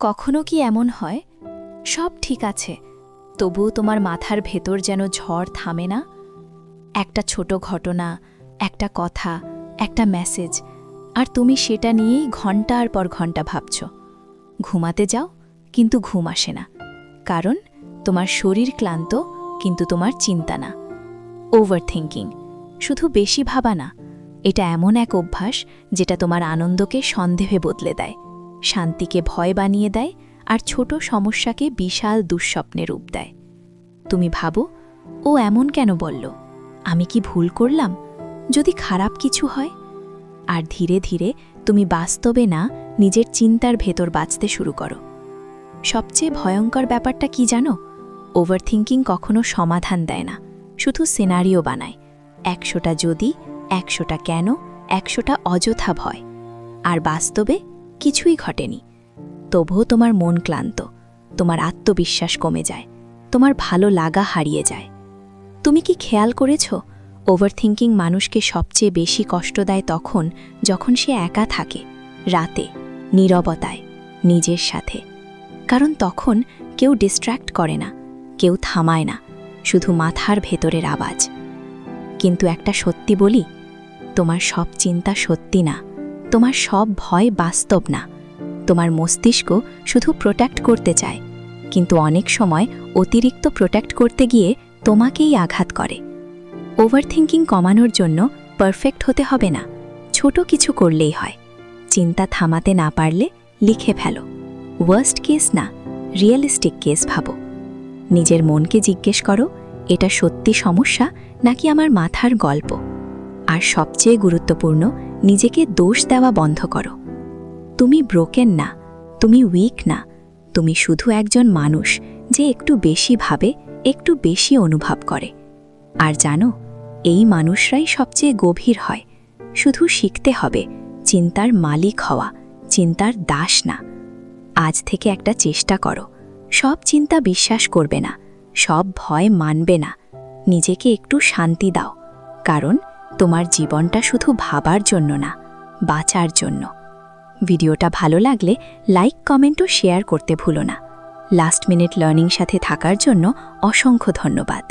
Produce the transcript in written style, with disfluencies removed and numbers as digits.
কখনো কি এমন হয় সব ঠিক আছে, তবুও তোমার মাথার ভেতর যেন ঝড় থামে না? একটা ছোট ঘটনা, একটা কথা, একটা মেসেজ, আর তুমি সেটা নিয়েই ঘন্টার পর ঘন্টা ভাবছ। ঘুমাতে যাও, কিন্তু ঘুম আসে না, কারণ তোমার শরীর ক্লান্ত, কিন্তু তোমার চিন্তা না। ওভার থিঙ্কিং, শুধু বেশি ভাবা না, এটা এমন এক অভ্যাস যেটা তোমার আনন্দকে সন্দেহে বদলে দেয়, শান্তিকে ভয় বানিয়ে দেয়, আর ছোট সমস্যাকে বিশাল দুঃস্বপ্নে রূপ দেয়। তুমি ভাবো, ও এমন কেন বলল? আমি কি ভুল করলাম? যদি খারাপ কিছু হয়? আর ধীরে ধীরে তুমি বাস্তবে না, নিজের চিন্তার ভেতর বাঁচতে শুরু করো। সবচেয়ে ভয়ঙ্কর ব্যাপারটা কি জানো? ওভারথিঙ্কিং কখনো সমাধান দেয় না, শুধু সিনারিও বানায়। ১০০টা যদি, ১০০টা কেন, ১০০টা অযথা ভয়। আর বাস্তবে কিছুই ঘটেনি। তবুও তোমার মন ক্লান্ত, তোমার আত্মবিশ্বাস কমে যায়, তোমার ভালো লাগা হারিয়ে যায়। তুমি কি খেয়াল করেছ, ওভারথিঙ্কিং মানুষকে সবচেয়ে বেশি কষ্ট দেয় তখন যখন সে একা থাকে, রাতে, নীরবতায়, নিজের সাথে। কারণ তখন কেউ ডিস্ট্র্যাক্ট করে না, কেউ থামায় না, শুধু মাথার ভেতরের আওয়াজ। কিন্তু একটা সত্যি বলি, তোমার সব চিন্তা সত্যি না, তোমার সব ভয় বাস্তব না। তোমার মস্তিষ্ক শুধু প্রোটেক্ট করতে চায়, কিন্তু অনেক সময় অতিরিক্ত প্রোটেক্ট করতে গিয়ে তোমাকেই আঘাত করে। ওভারথিঙ্কিং কমানোর জন্য পারফেক্ট হতে হবে না, ছোট কিছু করলেই হয়। চিন্তা থামাতে না পারলে লিখে ফেলো। ওয়ার্স্ট কেস না, রিয়েলিস্টিক কেস ভাবো। নিজের মনকে জিজ্ঞেস করো, এটা সত্যি সমস্যা নাকি আমার মাথার গল্প? আর সবচেয়ে গুরুত্বপূর্ণ, নিজেকে দোষ দেওয়া বন্ধ করো। তুমি ব্রোকেন না, তুমি উইক না, তুমি শুধু একজন মানুষ যে একটু বেশি ভাবে, একটু বেশি অনুভব করে। আর জানো, এই মানুষরাই সবচেয়ে গভীর হয়। শুধু শিখতে হবে চিন্তার মালিক হওয়া, চিন্তার দাস না। আজ থেকে একটা চেষ্টা করো, সব চিন্তা বিশ্বাস করবে না, সব ভয় মানবে না। নিজেকে একটু শান্তি দাও, কারণ তোমার জীবনটা শুধু ভাবার জন্য না, বাঁচার জন্য। ভিডিওটা ভালো লাগলে লাইক, কমেন্ট ও শেয়ার করতে ভুলো না। লাস্ট মিনিট লার্নিং সাথে থাকার জন্য অসংখ্য ধন্যবাদ।